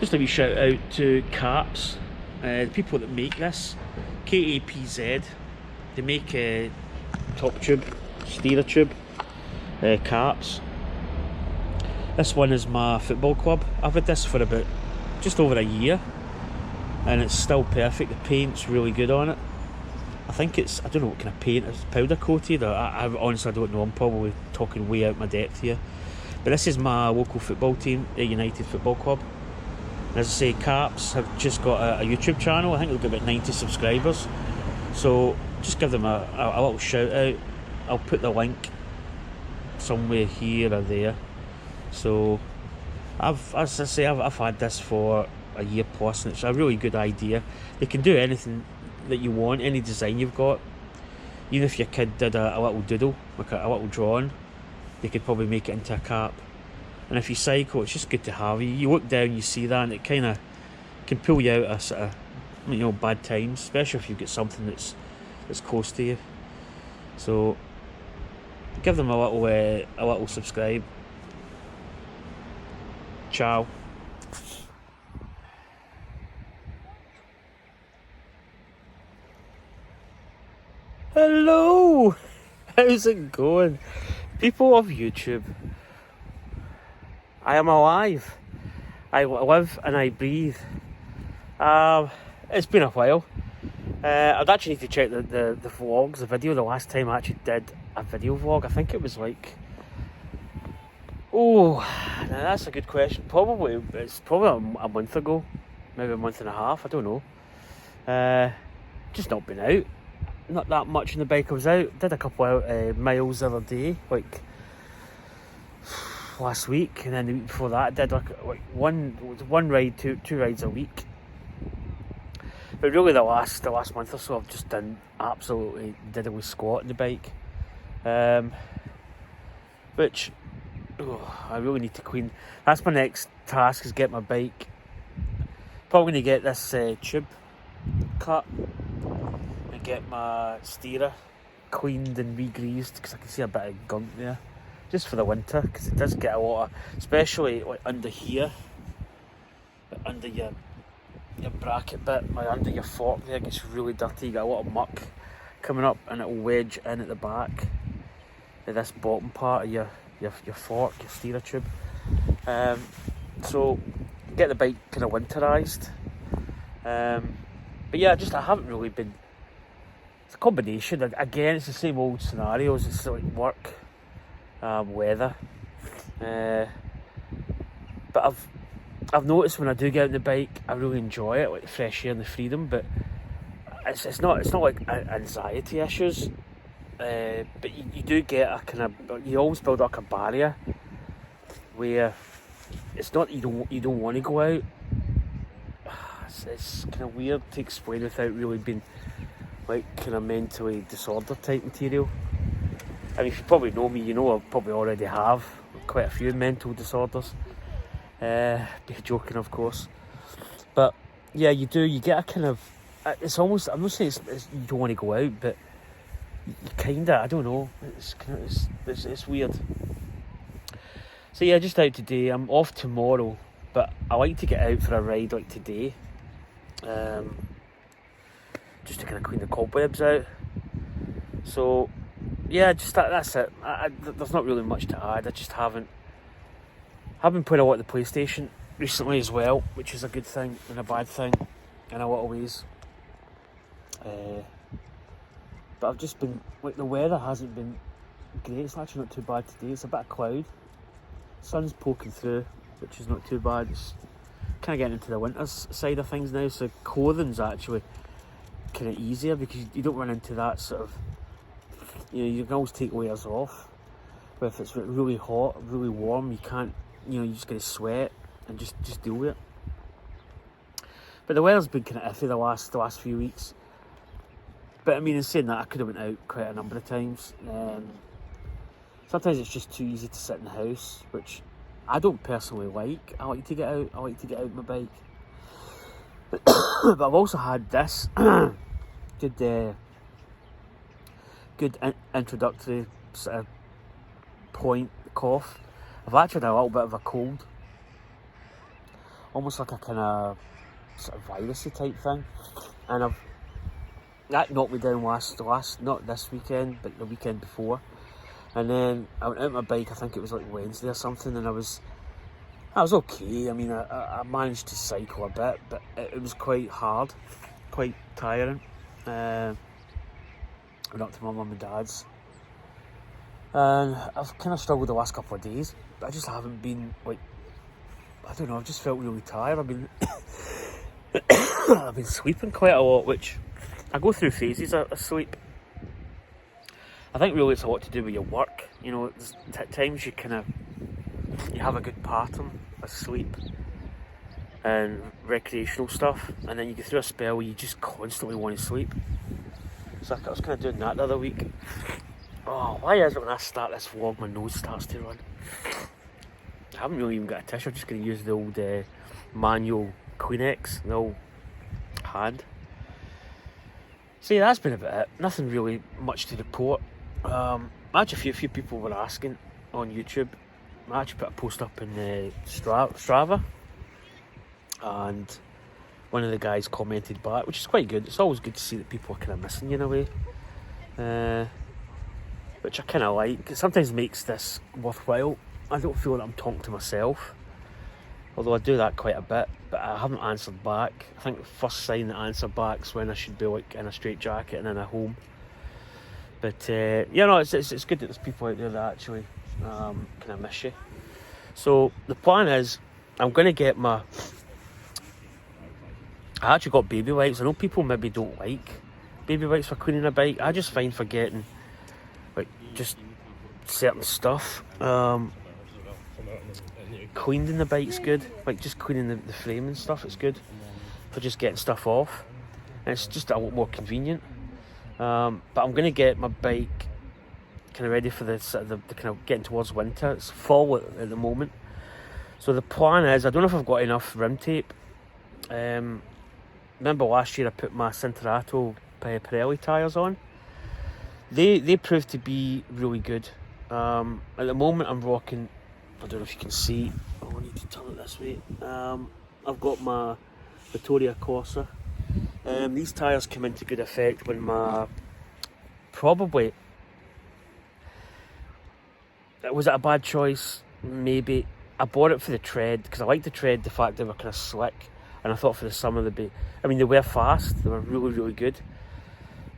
Just a wee shout out to Caps, the people that make this, KAPZ. They make top tube, steerer tube, Caps. This one is my football club. I've had this for about just over a year and it's still perfect. The paint's really good on it. I think it's, I don't know what kind of paint, it's powder coated, or I honestly don't know, I'm probably talking way out my depth here. But this is my local football team, the United Football Club. And as I say, Caps have just got a YouTube channel. I think they've got about 90 subscribers. So just give them a little shout out. I'll put the link somewhere here or there. So as I say, I've had this for a year plus and it's a really good idea. They can do anything that you want, any design you've got. Even if your kid did a little doodle, like a little drawing, they could probably make it into a cap. And if you cycle, it's just good to have. You look down, you see that, and it kind of can pull you out of sort of, bad times, especially if you've got something that's close to you. So give them a little subscribe. Ciao. Hello, how's it going? People of YouTube, I am alive. I live and I breathe. It's been a while. I'd actually need to check the vlogs, the video. The last time I actually did a video vlog, I think it was like, now that's a good question. It's probably a month ago, maybe a month and a half, I don't know. Just not been out. Not that much on the bike. I was out, did a couple of miles the other day, like last week, and then the week before that I did like one ride, two rides a week. But really the last month or so I've just done absolutely diddly squat on the bike, which I really need to clean. That's my next task, is get my bike. Probably going to get this tube cut and get my steerer cleaned and re-greased, because I can see a bit of gunk there, just for the winter, because it does get a lot of, especially like under here, under your bracket bit, under your fork there, it gets really dirty. You get a lot of muck coming up and it'll wedge in at the back of this bottom part of your fork, your steerer tube. So get the bike kind of winterised. But yeah, I haven't really been. It's a combination. Again, it's the same old scenarios. It's like work, weather. But I've noticed when I do get out on the bike, I really enjoy it, like the fresh air and the freedom. But it's not like anxiety issues. But you do get a kind of, you always build up a barrier where it's not you don't want to go out. It's kind of weird to explain without really being like kind of mentally disordered type material. I mean, if you probably know me, you know I probably already have quite a few mental disorders. Be joking, of course. But yeah, you get a kind of, it's almost, I'm not saying it's you don't want to go out, but you kinda, I don't know, it's weird. So yeah, just out today. I'm off tomorrow, but I like to get out for a ride like today, just to kind of clean the cobwebs out. So yeah, just that's it. There's not really much to add. I just haven't been playing a lot of the PlayStation recently as well, which is a good thing and a bad thing in a lot of ways. But I've just been, like, the weather hasn't been great. It's actually not too bad today. It's a bit of cloud. Sun's poking through, which is not too bad. It's kind of getting into the winter side of things now, so clothing's actually kind of easier, because you don't run into that sort of, you can always take layers off. But if it's really hot, really warm, you can't, you're just going to sweat and just deal with it. But the weather's been kind of iffy the last few weeks. But I mean, in saying that, I could have went out quite a number of times. Sometimes it's just too easy to sit in the house, which I don't personally like. I like to get out. I like to get out my bike. But I've also had this good introductory sort of point, cough. I've actually had a little bit of a cold almost like a kind of sort of virusy type thing, and that knocked me down last not this weekend but the weekend before. And then I went out on my bike, I think it was like Wednesday or something, and I was okay. I mean, I managed to cycle a bit, but it was quite hard, quite tiring. Went up to my mum and dad's, and I've kind of struggled the last couple of days, but I just haven't been, like, I don't know, I've just felt really tired. I've been I've been sleeping quite a lot, which I go through phases of sleep. I think really it's a lot to do with your work. You know, at times you have a good pattern of sleep and recreational stuff, and then you get through a spell where you just constantly want to sleep. So I was kind of doing that the other week. Oh, why is it when I start this vlog my nose starts to run? I haven't really even got a tissue. I'm just going to use the old manual Kleenex, the old hand. So yeah, that's been about it. Nothing really much to report. Actually, a few people were asking on YouTube. I actually put a post up in Strava, and one of the guys commented back, which is quite good. It's always good to see that people are kind of missing you in a way, which I kind of like. It sometimes makes this worthwhile. I don't feel that I'm talking to myself, although I do that quite a bit, but I haven't answered back. I think the first sign that I answer back is when I should be like in a straight jacket and in a home. But you know, it's good that there's people out there that actually kind of miss you. So the plan is, I'm going to get I actually got baby wipes. I know people maybe don't like baby wipes for cleaning a bike. I just find for getting like just certain stuff cleaned in the bike's good. Like just cleaning the frame and stuff, it's good for just getting stuff off, and it's just a lot more convenient. But I'm going to get my bike kind of ready for the kind of getting towards winter. It's fall at the moment. So the plan is, I don't know if I've got enough rim tape. Remember last year I put my Cinturato Pirelli tyres on. They proved to be really good. At the moment I'm rocking, I don't know if you can see, oh, I need to turn it this way. I've got my Vittoria Corsa. These tyres come into good effect when probably, was it a bad choice? Maybe. I bought it for the tread, because I like the tread, the fact they were kind of slick, and I thought for the summer they'd be, I mean they were fast, they were really, really good,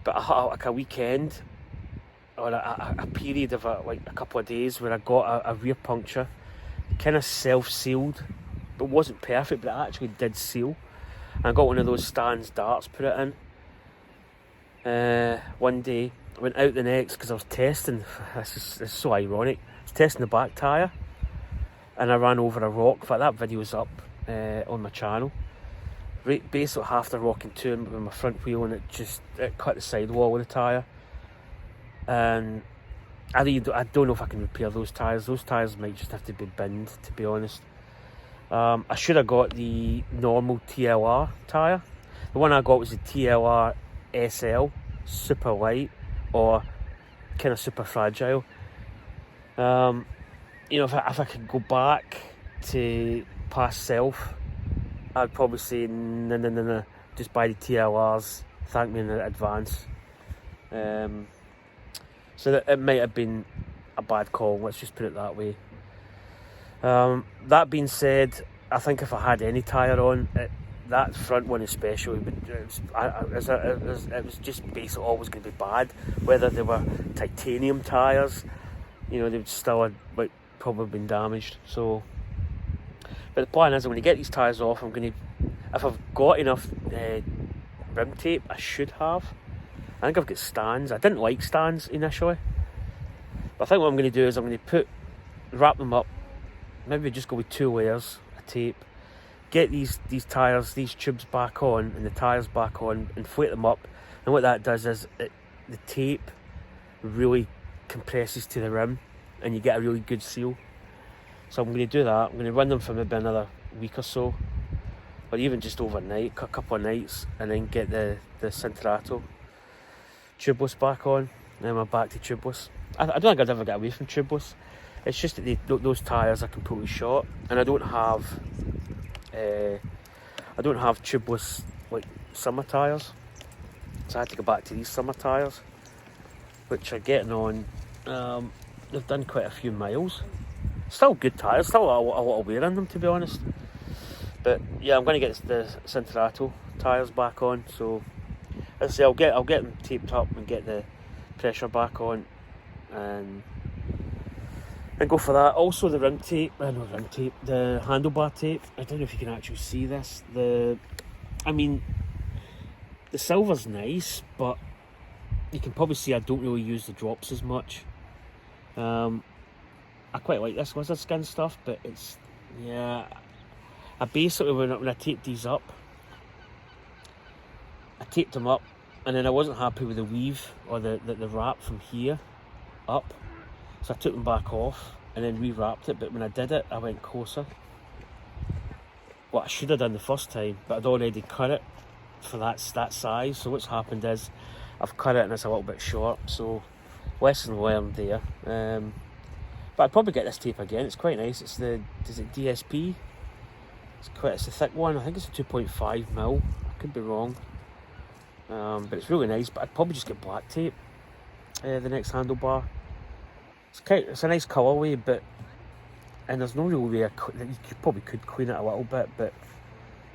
but I had like a weekend, or a period of like a couple of days where I got a rear puncture, kind of self-sealed, but wasn't perfect, but it actually did seal. I got one of those Stan's darts, put it in. One day, I went out the next because I was testing, this is so ironic, I was testing the back tyre, and I ran over a rock. In fact, that video's up on my channel. Basically half the rock in two with my front wheel, and it cut the sidewall of the tyre. And I don't know if I can repair those tyres. Those tyres might just have to be binned, to be honest. I should have got the normal TLR tyre. The one I got was the TLR SL, super light, or kind of super fragile. You know, if I could go back to past self, I'd probably say no, just buy the TLRs, thank me in advance. So that it might have been a bad call, let's just put it that way. That being said, I think if I had any tyre on, that front one especially, it was just basically always going to be bad. Whether they were titanium tyres, you know, they would still have like probably been damaged. So, but the plan is, when I get these tyres off, I'm going to, if I've got enough rim tape, I should have. I think I've got stands. I didn't like stands initially, but I think what I'm going to do is I'm going to wrap them up, maybe just go with 2 layers of tape, get these tyres, these tubes back on and the tyres back on, inflate them up, and what that does is the tape really compresses to the rim and you get a really good seal. So I'm going to do that. I'm going to run them for maybe another week or so, or even just overnight, a couple of nights, and then get the Cinturato tubeless back on, and then I'm back to tubeless. I don't think I'd ever get away from tubeless. It's just that those tyres are completely shot, and I don't have I don't have tubeless like summer tyres, so I had to go back to these summer tyres, which are getting on. They've done quite a few miles. Still good tyres, still a lot of wear in them, to be honest. But yeah, I'm going to get the Centrato tyres back on. So as I say, I'll get them taped up and get the pressure back on, and go for that. Also the ring tape, the handlebar tape. I don't know if you can actually see this. I mean, the silver's nice, but you can probably see I don't really use the drops as much. I quite like this lizard skin stuff, but it's, yeah, I basically, when I taped these up, I taped them up, and then I wasn't happy with the weave or the wrap from here up, so I took them back off and then rewrapped it. But when I did it, I went closer. What I should have done the first time, but I'd already cut it for that size. So what's happened is I've cut it and it's a little bit short, so lesson learned there. But I'd probably get this tape again. It's quite nice. It's is it DSP? It's a thick one. I think it's a 2.5mm. I could be wrong. But it's really nice. But I'd probably just get black tape. The next handlebar. It's a nice colourway, and there's no real way you probably could clean it a little bit, but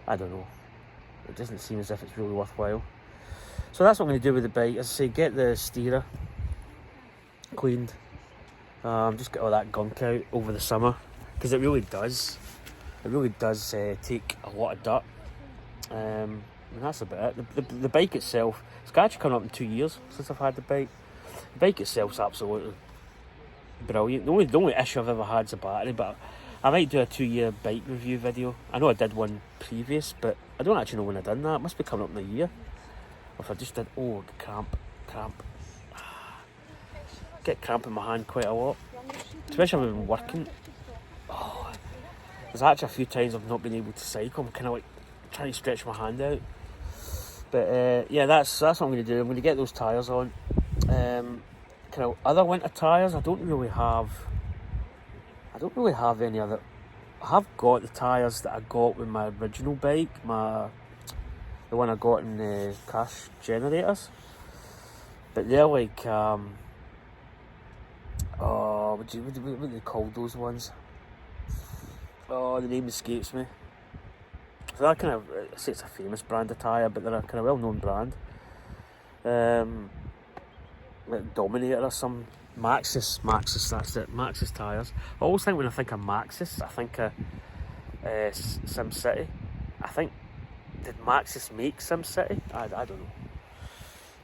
I don't know. It doesn't seem as if it's really worthwhile. So that's what I'm going to do with the bike. As I say, get the steerer cleaned. Just get all that gunk out over the summer, because it really does take a lot of dirt. And that's about it. The bike itself, it's actually coming up in 2 years since I've had the bike. The bike itself's absolutely brilliant. The only issue I've ever had is the battery, but I might do a 2-year bike review video. I know I did one previous, but I don't actually know when I done that. It must be coming up in a year. Or if I just did, cramp. Get cramp in my hand quite a lot, especially when I've been working. There's actually a few times I've not been able to cycle. I'm kind of like trying to stretch my hand out. But yeah, that's what I'm going to do. I'm going to get those tyres on. Kind of other winter tyres, I don't really have any other. I have got the tyres that I got with my original bike, the one I got in the cash generators. But they're like, what do they call those ones? Oh, the name escapes me. So that kind of, I say it's a famous brand of tyre, but they're a kind of well-known brand. Like Dominator or some Maxxis, that's it, Maxxis tyres. I always think when I think of Maxxis, I think of SimCity. I think, did Maxxis make SimCity? I don't know.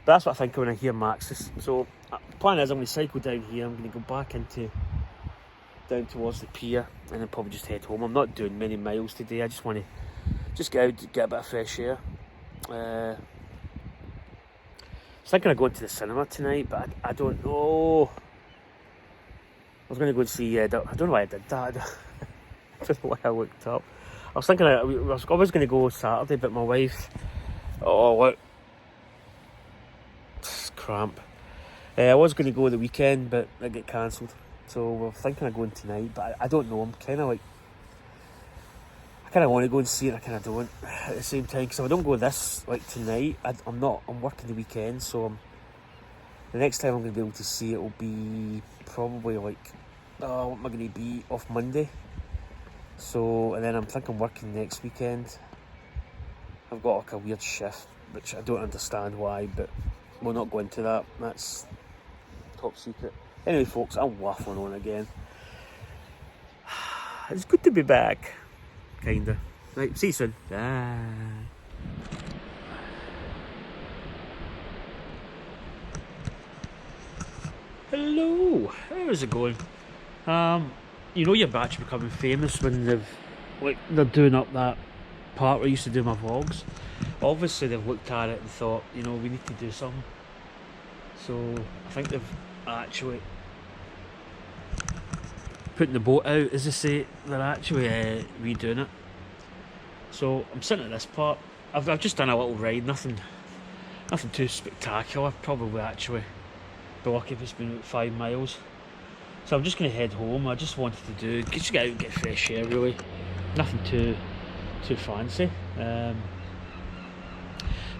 But that's what I think of when I hear Maxxis. So the plan is I'm going to cycle down here, I'm going to go back down towards the pier, and then probably just head home. I'm not doing many miles today. I just want to get out, get a bit of fresh air. I was thinking of going to the cinema tonight, but I don't know. I was going to go and see, I don't know why I did that. I don't know why I looked up. I was thinking I was always going to go Saturday, but my wife, look, cramp. I was going to go the weekend, but it got cancelled. So we're thinking of going tonight, but I don't know. I'm kind of like, I kind of want to go and see it, I kind of don't at the same time, because if I don't go tonight, I'm working the weekend, so the next time I'm going to be able to see it will be probably what am I going to be, off Monday? So, and then I'm thinking working next weekend. I've got like a weird shift, which I don't understand why, but we'll not go into that. That's top secret. Anyway, folks, I'm waffling on again. It's good to be back. Kinda. Right, see you soon. Bye. Hello. How's it going? You know your batch becoming famous when they're doing up that part where I used to do my vlogs. Obviously they've looked at it and thought, we need to do something. So I think they've actually putting the boat out, as they say. They're actually redoing it. So I'm sitting at this part. I've just done a little ride, nothing too spectacular. Probably actually be lucky if it's been about 5 miles. So I'm just going to head home. I just wanted to just get out and get fresh air, really. Nothing too too fancy. But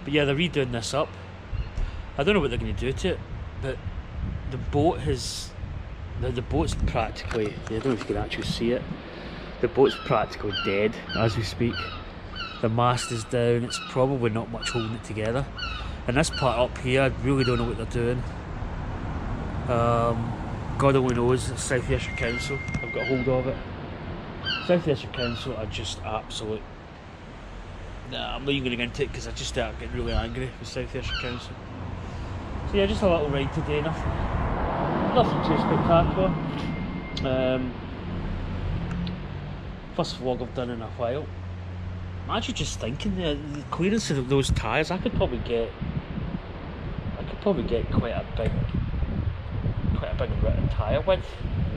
yeah, they're redoing this up. I don't know what they're going to do to it, but the boat has... The boat's practically... I don't know if you can actually see it. The boat's practically dead as we speak. The mast is down, it's probably not much holding it together. And this part up here, I really don't know what they're doing. God only knows. It's South Ayrshire Council. I've got hold of it. South Ayrshire Council are just absolute... Nah, I'm not even going to get into it because I just start getting really angry with South Ayrshire Council. So yeah, just a little ride today, nothing too spectacular. First vlog I've done in a while. I'm actually just thinking the clearance of those tyres, I could probably get quite a big tyre width.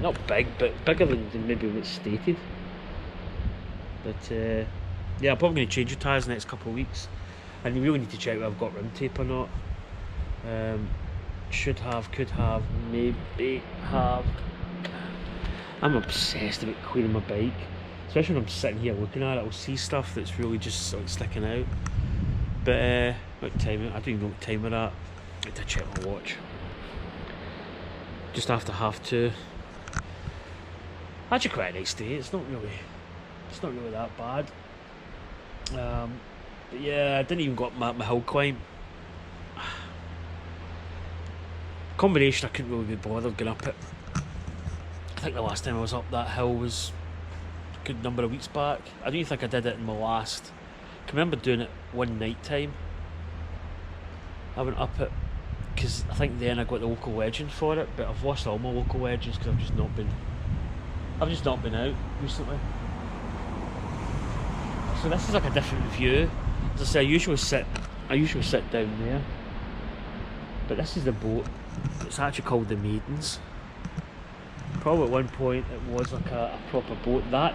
Not big, but bigger than maybe what's stated. But yeah, I'm probably going to change the tyres in the next couple of weeks. And you really need to check whether I've got rim tape or not. Should have, could have, maybe have. I'm obsessed about cleaning my bike. Especially when I'm sitting here looking at it, I'll see stuff that's really just like sticking out. But what time? I don't even know what time we're at. I need to check my watch. Just after 2:30. Actually, quite a nice day. It's not really that bad. But yeah, I didn't even got my hill climb. Combination, I couldn't really be bothered going up it. I think the last time I was up that hill was a good number of weeks back. I don't think I did it in my last... I can remember doing it one night time. I went up it because I think then I got the local legend for it, but I've lost all my local legends because I've just not been out recently. So this is like a different view. As I say, I usually sit down there, but this is the boat. It's actually called the Maidens. Probably at one point it was like a proper boat. That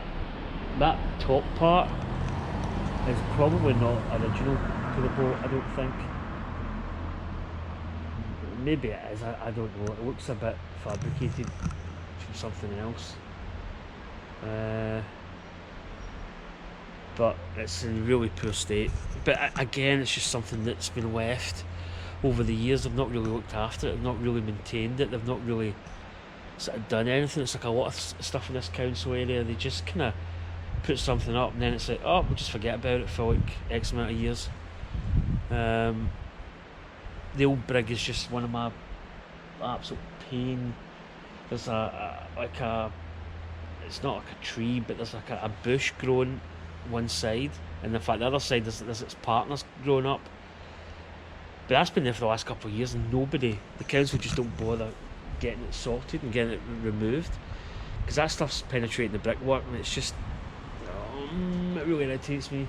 top part is probably not original to the boat, I don't think. Maybe it is, I don't know. It looks a bit fabricated from something else. But it's in really poor state. But again, it's just something that's been left over the years. They've not really looked after it, they've not really maintained it, they've not really sort of done anything. It's like a lot of stuff in this council area, they just kind of put something up and then it's like, oh, we'll just forget about it for like X amount of years. The old brig is just one of my absolute pain. There's it's not like a tree, but there's like a bush growing one side, and in fact the other side there's its partners growing up. But that's been there for the last couple of years and the council just don't bother getting it sorted and getting it removed, because that stuff's penetrating the brickwork and it's just it really irritates me.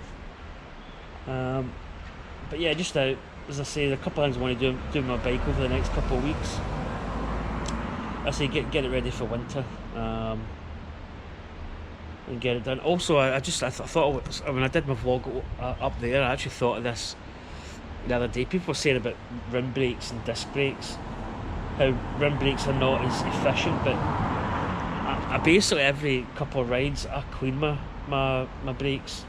But yeah, just out, as I say, there are a couple of things I want to do with my bike over the next couple of weeks. I say get it ready for winter, and get it done. Also, I thought when I did my vlog up there, I actually thought of this the other day. People were saying about rim brakes and disc brakes, how rim brakes are not as efficient, but I basically every couple of rides I clean my brakes.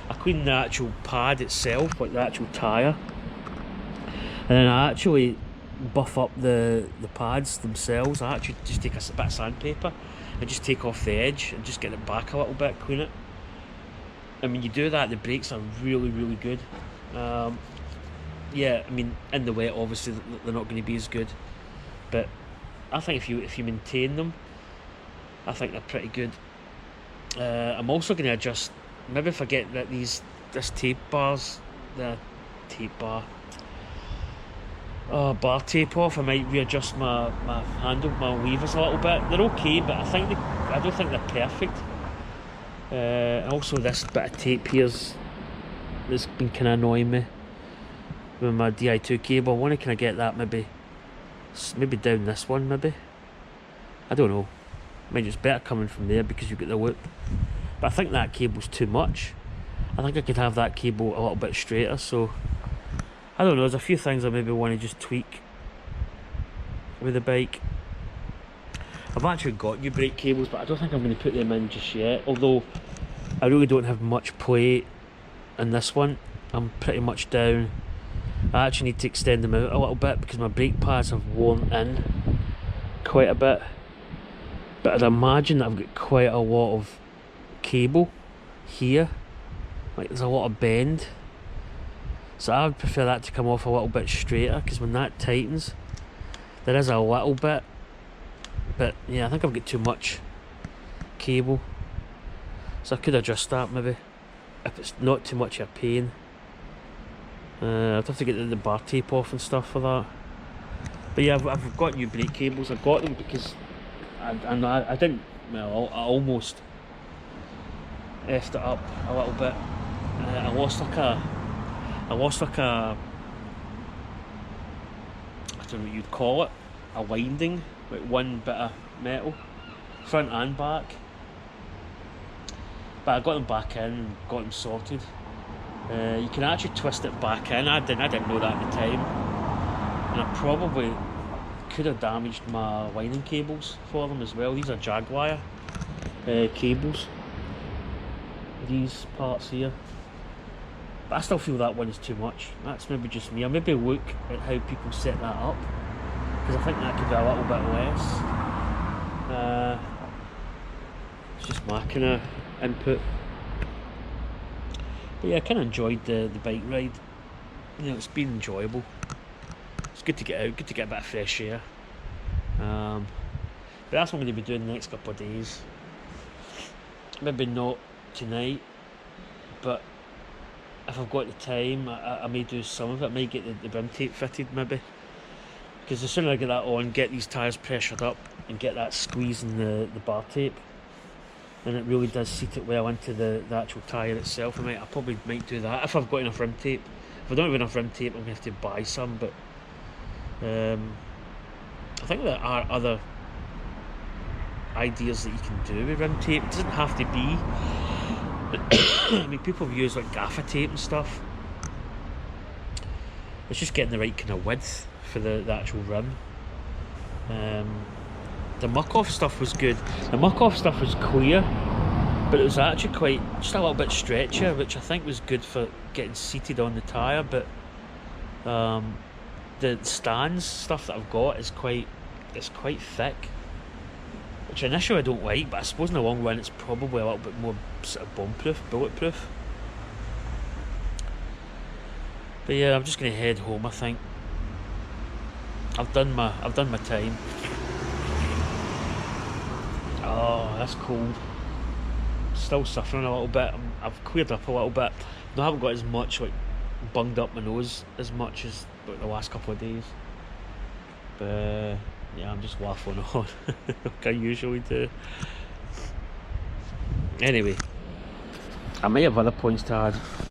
I clean the actual pad itself, like the actual tyre, and then I actually buff up the pads themselves. I actually just take a bit of sandpaper and just take off the edge and just get it back a little bit, clean it. And when you do that, the brakes are really, really good. Yeah, I mean, in the wet, obviously they're not going to be as good, but I think if you maintain them, I think they're pretty good. I'm also going to adjust. Maybe if I get that this tape bars, the tape bar tape off, I might readjust my handle, my levers a little bit. They're okay, but I don't think they're perfect. Also, this bit of tape here's been kind of annoying me with my Di2 cable. I want to kind of get that maybe down this one, maybe. I don't know. Maybe it's better coming from there because you get the loop. But I think that cable's too much. I think I could have that cable a little bit straighter, so I don't know, there's a few things I maybe want to just tweak with the bike. I've actually got new brake cables, but I don't think I'm going to put them in just yet, although I really don't have much play in this one. I'm pretty much down. I actually need to extend them out a little bit because my brake pads have worn in quite a bit. But I'd imagine that I've got quite a lot of cable here. Like there's a lot of bend. So I would prefer that to come off a little bit straighter, because when that tightens, there is a little bit. But yeah, I think I've got too much cable. So I could adjust that maybe, if it's not too much of a pain. I'd have to get the bar tape off and stuff for that. But yeah, I've got new brake cables. I got them because I didn't, well, I almost effed it up a little bit. I lost like a, I don't know what you'd call it, a winding, like one bit of metal, front and back. But I got them back in and got them sorted. You can actually twist it back in. I didn't know that at the time, and I probably could have damaged my winding cables for them as well. These are Jaguar cables, these parts here. But I still feel that one is too much. That's maybe just me. I'll maybe look at how people set that up, because I think that could be a little bit less. It's just my kind of input. But yeah, I kind of enjoyed the bike ride. You know, it's been enjoyable. It's good to get out, good to get a bit of fresh air. But that's what I'm going to be doing the next couple of days. Maybe not tonight, but if I've got the time, I may do some of it. I may get the brim tape fitted maybe, because the sooner I get that on, get these tyres pressured up and get that squeezing the bar tape, and it really does seat it well into the actual tyre itself. I probably might do that if I've got enough rim tape. If I don't have enough rim tape, I'm going to have to buy some, but I think there are other ideas that you can do with rim tape. It doesn't have to be I mean, people have used like gaffer tape and stuff. It's just getting the right kind of width for the actual rim. The muck-off stuff was good. The muck-off stuff was clear, but it was actually quite, just a little bit stretchier, which I think was good for getting seated on the tyre. But the stands stuff that I've got is quite thick, which initially I don't like, but I suppose in the long run it's probably a little bit more sort of bomb-proof, bulletproof. But yeah, I'm just going to head home. I think I've done my time. Oh, that's cold. Still suffering a little bit. I've cleared up a little bit. I haven't got as much like bunged up my nose as much as like the last couple of days. But yeah, I'm just waffling on like I usually do. Anyway, I may have other points to add.